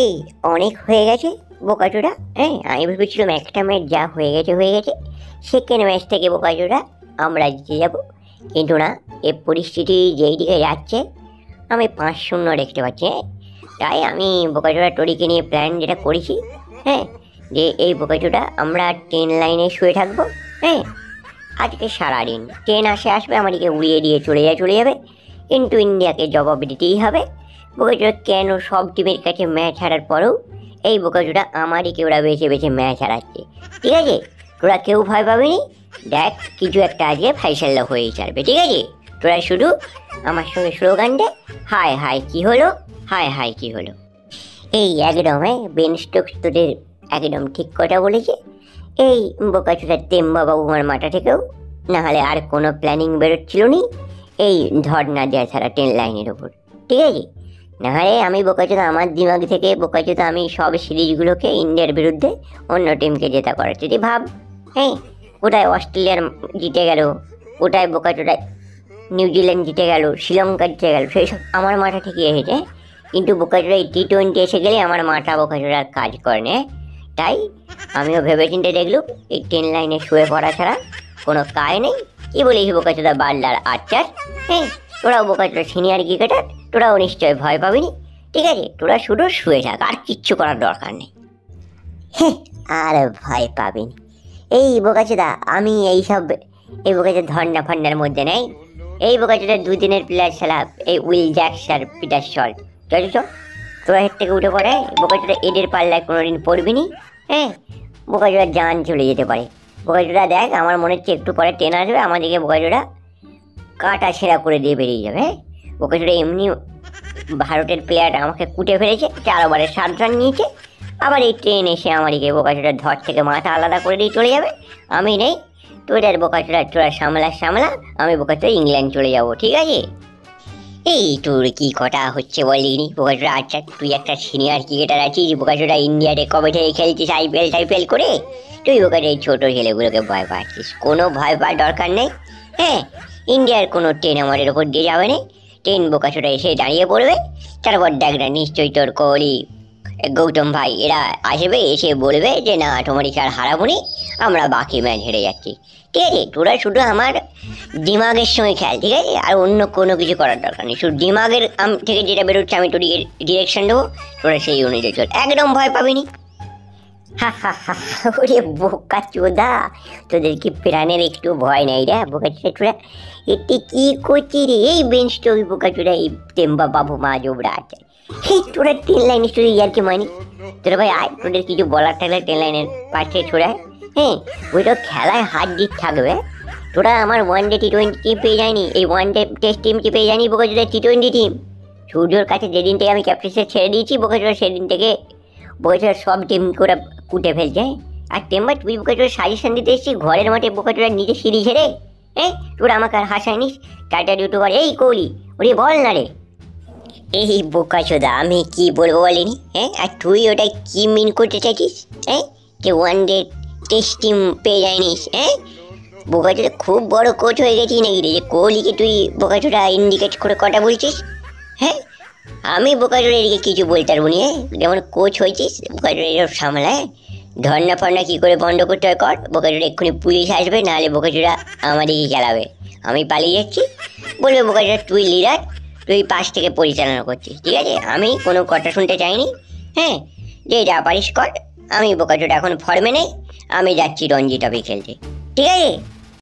এই অনেক হয়ে গেছে বোকাচোদা। হ্যাঁ, আমি ভেবেছিলাম একটা ম্যাচ যা হয়ে গেছে হয়ে গেছে, সেকেন্ড ম্যাচ থেকে বোকাচোদা আমরা জিতে যাব, কিন্তু না, এ পরিস্থিতি যেই দিকে যাচ্ছে আমি 5-0 দেখতে পাচ্ছি। হ্যাঁ, তাই আমি বোকাচোদা টরিকে নিয়ে প্ল্যান যেটা করেছি, হ্যাঁ, যে এই বোকাচোদা আমরা ট্রেন লাইনে শুয়ে থাকবো। হ্যাঁ, আজকে সারাদিন ট্রেন আসবে আমাদেরকে উড়িয়ে দিয়ে চলে যাবে, কিন্তু ইন্ডিয়াকে জবাব দিতেই হবে। বোকাচোদা কেন সব টিমের কাছে ম্যাচ হারার পরেও এই বোকাচোদা আমাদেরকে ওরা বেছে বেছে ম্যাচ হারাচ্ছে। ঠিক আছে, তোরা কেউ ভয় পাবিনি, দেখ কিছু একটা আজকে ফাইসাল্লা হয়েই ছাড়বে। ঠিক আছে, তোরা শুধু আমার সঙ্গে স্লোগান দে, হায় হায় কি হলো, হায় হায় কি হলো। এই একদম, হ্যাঁ, বেন স্টোকস তোদের একদম ঠিক কথা বলেছে। এই বোকাচোদার তেম্বা বাবু আমার মাথা থেকেও না হলে আর কোনো প্ল্যানিং বেরোচ্ছিল নি এই ধর্না দেওয়া ছাড়া ট্রেন লাইনের ওপর। ঠিক আছে, না হলে আমি বোকাচোদা আমার দিমাগ থেকে বোকাচোদা আমি সব সিরিজগুলোকে ইন্ডিয়ার বিরুদ্ধে অন্য টিমকে জেতা করাচ্ছি। তুই ভাব, হ্যাঁ, কোথায় অস্ট্রেলিয়ার জিতে গেল, কোথায় বোকাচোদা নিউজিল্যান্ড জিতে গেল, শ্রীলঙ্কা জিতে গেল, সেই সব আমার মাথা থেকে এসেছে। কিন্তু বোকাচোদা এই T20 এসে গেলে আমার মাথা বোকাচোদার কাজ করে না। তাই আমিও ভেবেচিন্তে দেখলুম এই ট্রেন লাইনে শুয়ে পড়া ছাড়া কোনো কাজ নেই। কি বলিস বোকাচোদা বাল্লার আচ্চার? হ্যাঁ, তোরাও বোকাচোদা সিনিয়র ক্রিকেটার, তোরাও নিশ্চয় ভয় পাবিনি। ঠিক আছে, তোরা শুধু শুয়ে থাক, আর কিচ্ছু করার দরকার নেই। হ্যাঁ, আর ভয় পাবিনি। এই বোকাচোদা আমি এই বোকাচোদা ধন্না ফন্ডার মধ্যে নেই। এই বোকাচোদা দুদিনের প্লেয়ার খেলা, এই will Jacks R Peter Salt, চল তোরা হেড থেকে উঠে পড়ে। বোকাচোদা এদের পাল্লায় কোনোদিন পড়বি নি। হ্যাঁ, বোকাচোদা জান চলে যেতে পারে। বোকাচোদা দেখ, আমার মনে হচ্ছে একটু পরে ট্রেন আসবে, আমাদেরকে বোকাচোদা কাটা ছেঁড়া করে দিয়ে বেরিয়ে যাবে। হ্যাঁ, বোকাচোদা এমনি ভারতের প্লেয়ার আমাকে কুটে ফেলেছে, 4 ওভারে 7 রান নিয়েছে, আবার এই ট্রেন এসে আমাদেরকে বোকাচোদার ধর থেকে মাথা আলাদা করে দিয়ে চলে যাবে। আমি নেই, তোদের বোকাচোদা তোরা সামলা, আমি বোকাচোদা ইংল্যান্ড চলে যাব। ঠিক আছে, এই তোর কি কটা হচ্ছে বলিনি বোকাচোদা? আচ্ছা, তুই একটা সিনিয়র ক্রিকেটার আছিস, বোকাচোদা ইন্ডিয়াতে কবে থেকে খেলছিস আইপিএল করে, তুই বোকাচোদা এই ছোটো ছেলেগুলোকে ভয় পাচ্ছিস। কোনো ভয় পাওয়ার দরকার নেই। হ্যাঁ, ইন্ডিয়ার কোনো ট্রেন আমাদের ওপর দিয়ে যাবে না। ট্রেন বোকাচোদা এসে দাঁড়িয়ে পড়বে, তারপর দেখ না নিশ্চয়ই তোর কোহলি, গৌতম ভাই এরা আসবে, এসে বলবে যে না তোমারই আর হারাবো নি, আমরা বাকি ম্যাচ হেরে যাচ্ছি। ঠিক আছে, তোরা শুধু আমার দিমাগের সঙ্গে খেল। ঠিক আছে, আর অন্য কোনো কিছু করার দরকার নেই, শুধু দিমাগের থেকে যেটা বেরোচ্ছে আমি তোর ডিরেকশন দেবো, তোরা সেই অনুযায়ী চল, একদম ভয় পাবিনি। হা হা হা, ওরে বোকাচোদা, তোদের কি প্রাণের একটু ভয় নেই রে বোকাচোদা? তোরা এটি কি করছিস রে? এই বেঞ্চ তো বোকাচোদা, এই তেম্বা বাবু মা জোবরা আছে, এই তোরা ট্রেন লাইনে শুধু ইয়ারকি মানি। তোরা ভাই আয়, তোদের কিছু বলার থাকলে ট্রেন লাইনের পাশে ছোড়ায়। হ্যাঁ, ওই তো খেলায় হাত জিত থাকবে। তোরা আমার ওয়ানডে T20 টিম পেয়ে যায়নি, এই ওয়ানডে টেস্ট টিমটি পেয়ে যায়নি বোকাচোদা T20 টিম। সূর্যর কাছে যেদিন থেকে আমি ক্যাপ্টেন্সি ছেড়ে দিয়েছি বোকাচোদা, সেদিন থেকে বোকাচোদা সব টিম করে কুটে ফেলছে। আর টেম্বার তুই বোকাচোদা সাজেশন দিতে এসেছিস ঘরের মাঠে বোকাচোদা নিজে সিঁড়ি ছেড়ে। হ্যাঁ, তোরা আমাকে আর হাসায়নিস। টাটা ইউটিউবার এই কোহলি, ওরে বল না রে। এই বোকাচোদা আমি কি বলবো বলিনি? হ্যাঁ, আর তুই ওটাই কি মিন করতে চাইছিস? হ্যাঁ, যে ওয়ানডে টেস্ট টিম পেয়ে যায়নিস? হ্যাঁ, বোকাচোদা খুব বড় কোচ হয়ে গেছিস নাকি রে, যে কোহলিকে তুই বোকাচোদা ইন্ডিকেট করে কথা বলছিস? হ্যাঁ, আমি বোকাচোদা এদিকে কিছু বলতে পারবো নি। যেমন কোচ হয়েছিস বোকাচোদা এসব সামলায়, ধর্না ফর্না কী করে বন্ধ করতে হয় কর। বোকাচোদা এক্ষুনি পুলিশ আসবে, নাহলে বোকাচোদা আমাদেরই চালাবে। আমি পালিয়ে যাচ্ছি, বলবে বোকাচোদা তুই লিডার, তুই পাশ থেকে পরিচালনা করছিস। ঠিক আছে, আমি কোনো কথা শুনতে চাইনি। হ্যাঁ, যে যা পারিস কর, আমি বোকাচোদা এখন ফর্মে নেই, আমি যাচ্ছি রঞ্জি ট্রফি খেলতে। ঠিক আছে।